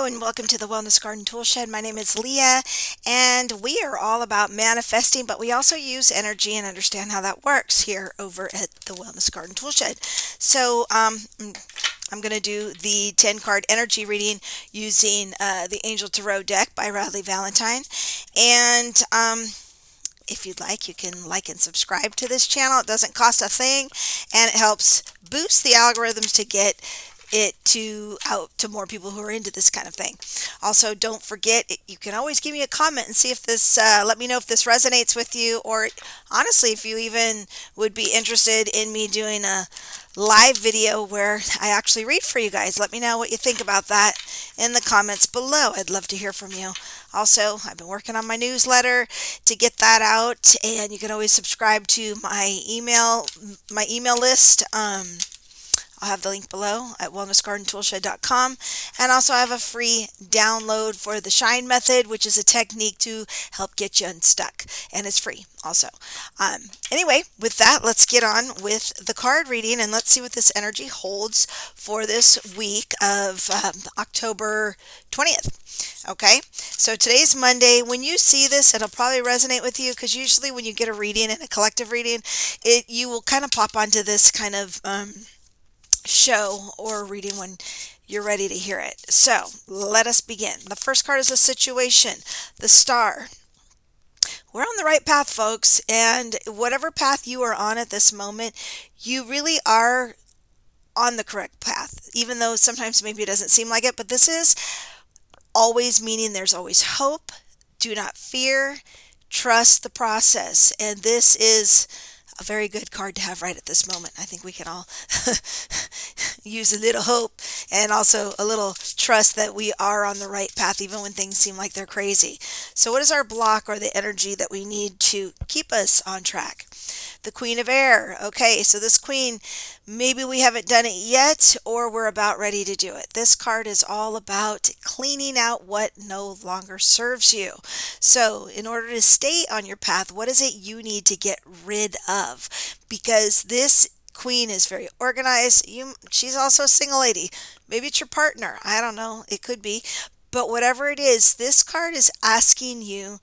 Hello and welcome to the Wellness Garden Tool Shed. My name is Leah and we are all about manifesting, but we also use energy and understand how that works here over at the Wellness Garden Tool Shed. So I'm going to do the 10 card energy reading using the Angel Tarot deck by Radleigh Valentine. And if you'd like, you can like and subscribe to this channel. It doesn't cost a thing and it helps boost the algorithms to get it out to more people who are into this kind of thing. Also, don't forget, you can always give me a comment and see if this, let me know if this resonates with you, or honestly, if you even would be interested in me doing a live video where I actually read for you guys. Let me know what you think about that in the comments below. I'd love to hear from you. Also, I've been working on my newsletter to get that out, and you can always subscribe to my email list. I'll have the link below at wellnessgardentoolshed.com, and also I have a free download for the Shine Method, which is a technique to help get you unstuck, and it's free also. Anyway, with that, let's get on with the card reading and let's see what this energy holds for this week of October 20th. Okay, so today's Monday. When you see this, it'll probably resonate with you, because usually when you get a reading and a collective reading, you will kind of pop onto this kind of show or reading when you're ready to hear it. So let us begin. The first card is a situation, the Star. We're on the right path, folks, and whatever path you are on at this moment, you really are on the correct path, even though sometimes maybe it doesn't seem like it. But this is always meaning there's always hope. Do not fear, trust the process. And this is a very good card to have right at this moment. I think we can all use a little hope and also a little trust that we are on the right path, even when things seem like they're crazy. So what is our block or the energy that we need to keep us on track? The Queen of Air. Okay, so this Queen, maybe we haven't done it yet, or we're about ready to do it. This card is all about cleaning out what no longer serves you. So in order to stay on your path, what is it you need to get rid of? Because this Queen is very organized. She's also a single lady. Maybe it's your partner. I don't know. It could be. But whatever it is, this card is asking you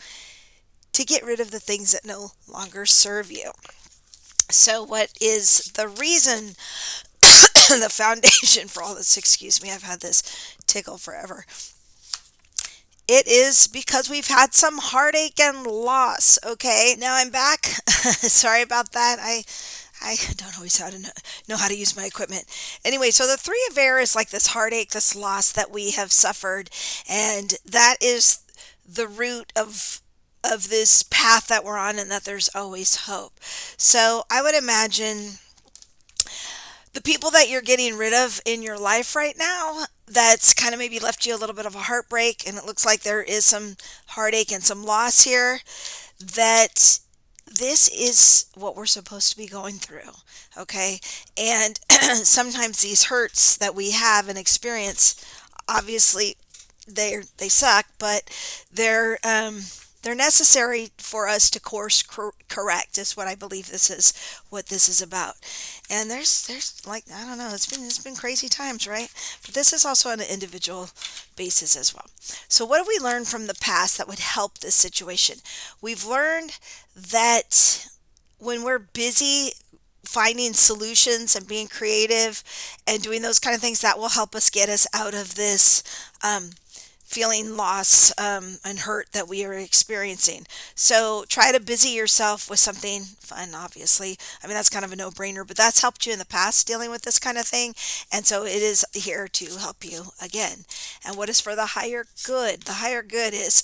to get rid of the things that no longer serve you. So what is the reason, the foundation for all this? Excuse me, I've had this tickle forever. It is because we've had some heartache and loss. Okay, now I'm back. Sorry about that. I don't always know how to use my equipment. Anyway, so the Three of Air is like this heartache, this loss that we have suffered, and that is the root of this path that we're on, and that there's always hope. So I would imagine the people that you're getting rid of in your life right now, that's kind of maybe left you a little bit of a heartbreak, and it looks like there is some heartache and some loss here, that this is what we're supposed to be going through. Okay, and sometimes these hurts that we have and experience, obviously they suck, but they're necessary for us to course correct, is what I believe this is, what this is about. And there's like, I don't know, it's been crazy times, right? But this is also on an individual basis as well. So what have we learned from the past that would help this situation? We've learned that when we're busy finding solutions and being creative and doing those kind of things, that will help us get us out of this feeling loss and hurt that we are experiencing. So try to busy yourself with something fun, obviously. I mean, that's kind of a no-brainer, but that's helped you in the past dealing with this kind of thing. And so it is here to help you again. And what is for the higher good? The higher good is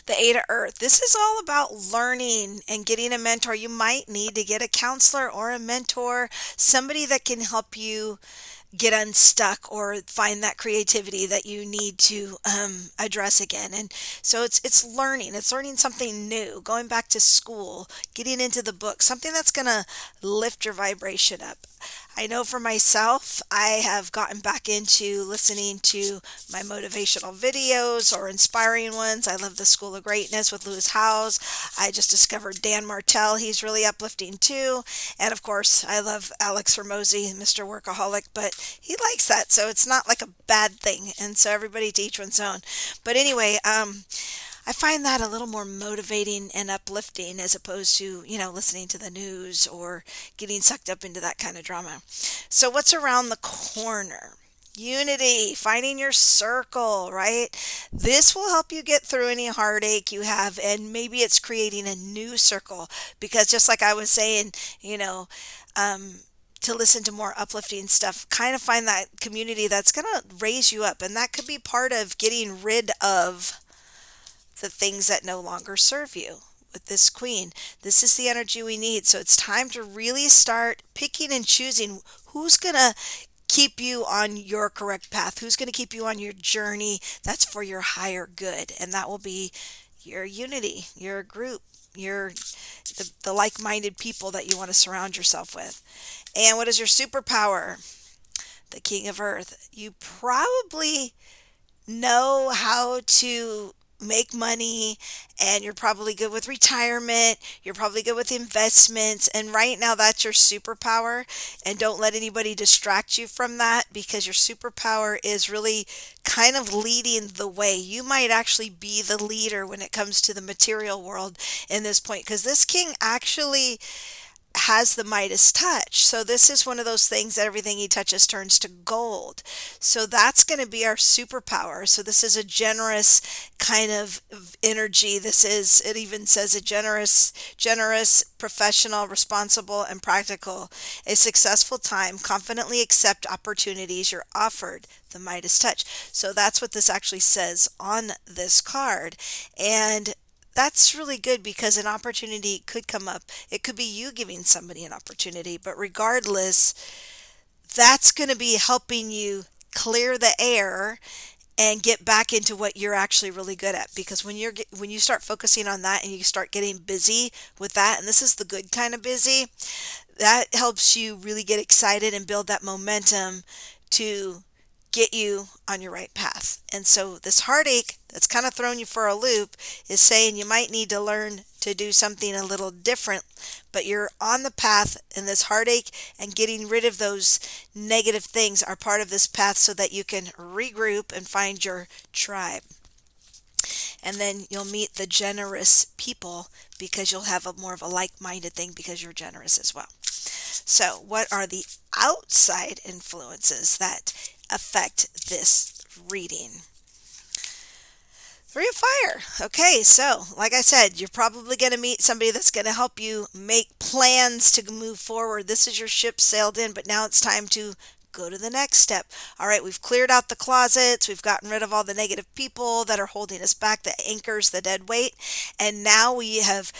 the Eight of Earth. This is all about learning and getting a mentor. You might need to get a counselor or a mentor, somebody that can help you get unstuck or find that creativity that you need to address again. And so it's learning something new, going back to school, getting into the book, something that's going to lift your vibration up. I know for myself, I have gotten back into listening to my motivational videos or inspiring ones. I love the School of Greatness with Lewis Howes. I just discovered Dan Martell. He's really uplifting too. And of course, I love Alex Hormozy, Mr. Workaholic, but he likes that. So it's not like a bad thing. And so everybody to each one's own. But anyway, I find that a little more motivating and uplifting as opposed to, listening to the news or getting sucked up into that kind of drama. So, what's around the corner? Unity, finding your circle, right? This will help you get through any heartache you have, and maybe it's creating a new circle because, just like I was saying, you know, um, to listen to more uplifting stuff, kind of find that community that's going to raise you up, and that could be part of getting rid of the things that no longer serve you. With this queen, this is the energy we need. So it's time to really start picking and choosing who's going to keep you on your correct path, who's going to keep you on your journey that's for your higher good. And that will be your unity, your group, the like-minded people that you want to surround yourself with. And what is your superpower? The king of earth. You probably know how to make money, and you're probably good with retirement, you're probably good with investments, and right now that's your superpower. And don't let anybody distract you from that, because your superpower is really kind of leading the way. You might actually be the leader when it comes to the material world in this point, because this king actually has the Midas touch. So this is one of those things that everything he touches turns to gold. So that's going to be our superpower. So this is a generous kind of energy. It even says a generous, professional, responsible, and practical. A successful time, confidently accept opportunities you're offered. The Midas touch. So that's what this actually says on this card. And that's really good because an opportunity could come up. It could be you giving somebody an opportunity, but regardless, that's going to be helping you clear the air and get back into what you're actually really good at, because when you start focusing on that and you start getting busy with that, and this is the good kind of busy, that helps you really get excited and build that momentum to get you on your right path. And so this heartache that's kind of thrown you for a loop is saying you might need to learn to do something a little different, but you're on the path, and this heartache and getting rid of those negative things are part of this path so that you can regroup and find your tribe. And then you'll meet the generous people because you'll have a more of a like-minded thing because you're generous as well. So, what are the outside influences that affect this reading? Three of fire. Okay, so like I said, you're probably going to meet somebody that's going to help you make plans to move forward. This is your ship sailed in, but now it's time to go to the next step. All right, we've cleared out the closets. We've gotten rid of all the negative people that are holding us back, the anchors, the dead weight. And now we have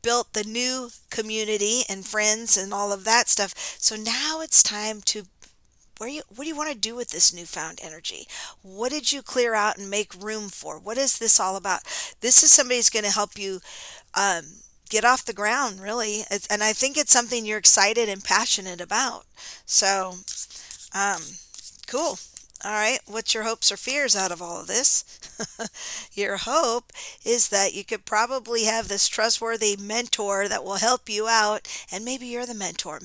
built the new community and friends and all of that stuff. So now it's time to what do you want to do with this newfound energy? What did you clear out and make room for? What is this all about? This is somebody who's going to help you um, get off the ground, really. And I think it's something you're excited and passionate about. So, um, cool. All right, what's your hopes or fears out of all of this? Your hope is that you could probably have this trustworthy mentor that will help you out, and maybe you're the mentor.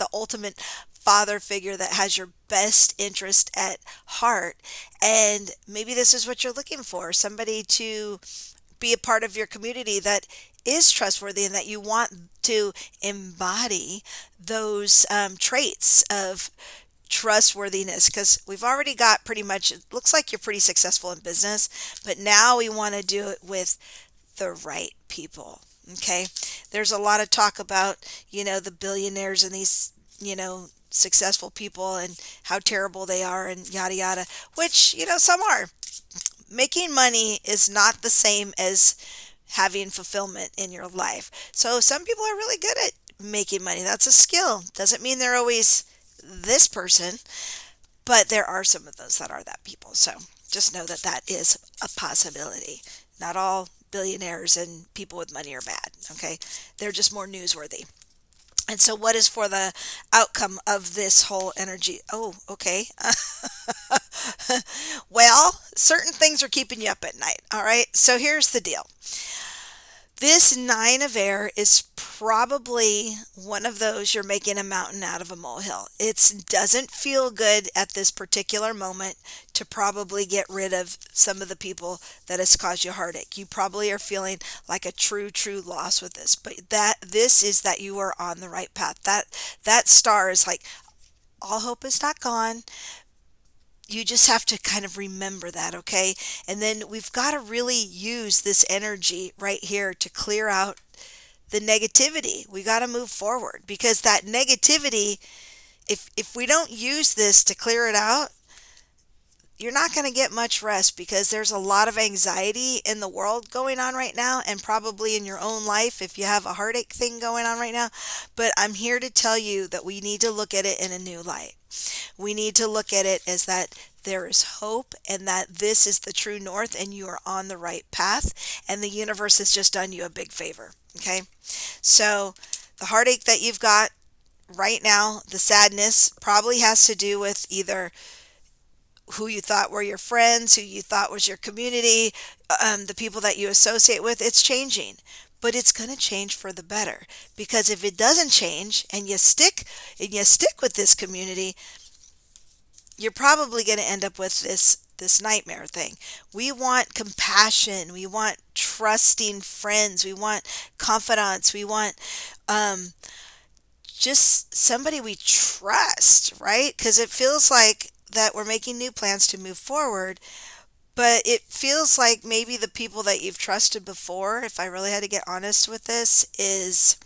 the ultimate father figure that has your best interest at heart. And maybe this is what you're looking for, somebody to be a part of your community that is trustworthy and that you want to embody those traits of trustworthiness, because we've already got pretty much, it looks like you're pretty successful in business, but now we want to do it with the right people. Okay, there's a lot of talk about, the billionaires and these, successful people and how terrible they are and yada yada, which, some are. Making money is not the same as having fulfillment in your life. So some people are really good at making money. That's a skill. Doesn't mean they're always this person, but there are some of those that are that people. So just know that that is a possibility. Not all billionaires and people with money are bad. Okay, they're just more newsworthy. And so, what is for the outcome of this whole energy? Oh, okay. Well, certain things are keeping you up at night. All right. So, here's the deal. This nine of air is probably one of those you're making a mountain out of a molehill. It doesn't feel good at this particular moment to probably get rid of some of the people that has caused you heartache. You probably are feeling like a true loss with this, but this is that you are on the right path. That star is like, all hope is not gone. You just have to kind of remember that, okay? And then we've got to really use this energy right here to clear out the negativity. We got to move forward, because that negativity, if we don't use this to clear it out, you're not going to get much rest, because there's a lot of anxiety in the world going on right now, and probably in your own life if you have a heartache thing going on right now. But I'm here to tell you that we need to look at it in a new light. We need to look at it as that there is hope, and that this is the true north and you are on the right path, and the universe has just done you a big favor. Okay, so the heartache that you've got right now, the sadness, probably has to do with either who you thought were your friends, who you thought was your community, the people that you associate with. It's changing, but it's going to change for the better, because if it doesn't change and you stick with this community, you're probably going to end up with this nightmare thing. We want compassion, we want trusting friends, we want confidants, we want just somebody we trust, right? Because it feels like that we're making new plans to move forward, but it feels like maybe the people that you've trusted before, if I really had to get honest with this, is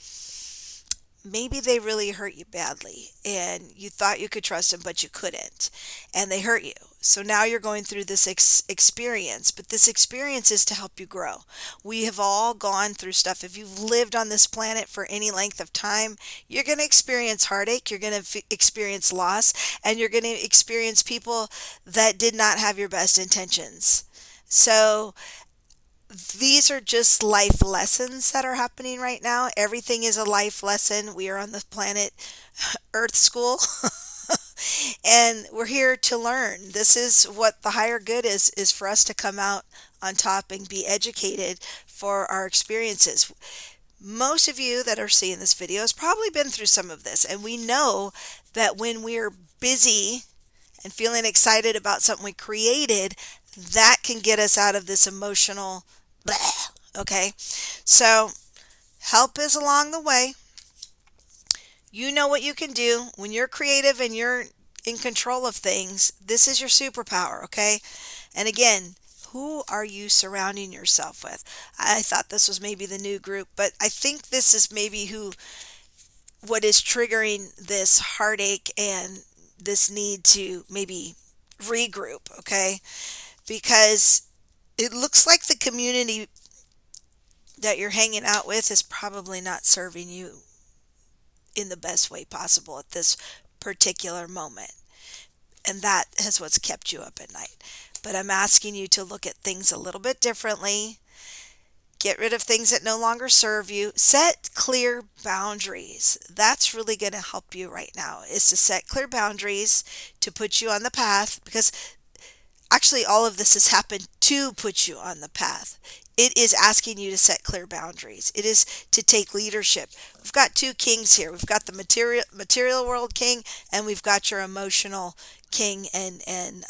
maybe they really hurt you badly, and you thought you could trust them, but you couldn't, and they hurt you. So now you're going through this experience, but this experience is to help you grow. We have all gone through stuff. If you've lived on this planet for any length of time, you're going to experience heartache, you're going to experience loss, and you're going to experience people that did not have your best intentions. So these are just life lessons that are happening right now. Everything is a life lesson. We are on the planet Earth School. And we're here to learn. This is what the higher good is for us to come out on top and be educated for our experiences. Most of you that are seeing this video has probably been through some of this, and we know that when we're busy and feeling excited about something we created, that can get us out of this emotional bleh, okay? So help is along the way. You know what you can do. When you're creative and you're in control of things, this is your superpower, okay? And again, who are you surrounding yourself with? I thought this was maybe the new group, but I think this is maybe what is triggering this heartache and this need to maybe regroup, okay? Because it looks like the community that you're hanging out with is probably not serving you in the best way possible at this particular moment. And that is what's kept you up at night. But I'm asking you to look at things a little bit differently. Get rid of things that no longer serve you. Set clear boundaries. That's really going to help you right now, is to set clear boundaries to put you on the path, because actually all of this has happened to put you on the path. It is asking you to set clear boundaries. It is to take leadership. We've got two kings here. We've got the material world king, and we've got your emotional king and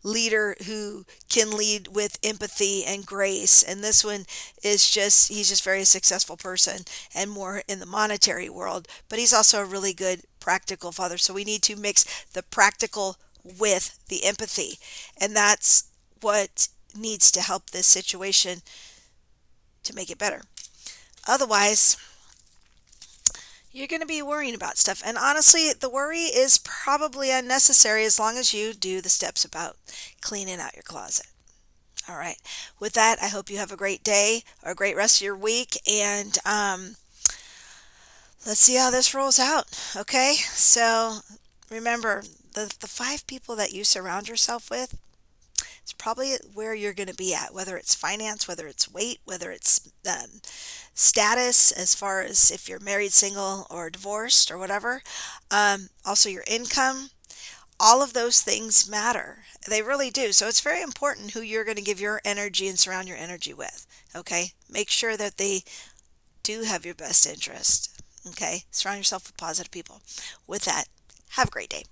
leader who can lead with empathy and grace. And this one is just, he's just very successful person and more in the monetary world, but he's also a really good practical father. So we need to mix the practical with the empathy. And that's what needs to help this situation to make it better. Otherwise, you're going to be worrying about stuff. And honestly, the worry is probably unnecessary as long as you do the steps about cleaning out your closet. All right. With that, I hope you have a great day or a great rest of your week. And let's see how this rolls out. Okay. So remember, the 5 people that you surround yourself with, it's probably where you're going to be at, whether it's finance, whether it's weight, whether it's status, as far as if you're married, single, or divorced, or whatever. Also, your income. All of those things matter. They really do. So it's very important who you're going to give your energy and surround your energy with. Okay? Make sure that they do have your best interest. Okay? Surround yourself with positive people. With that, have a great day.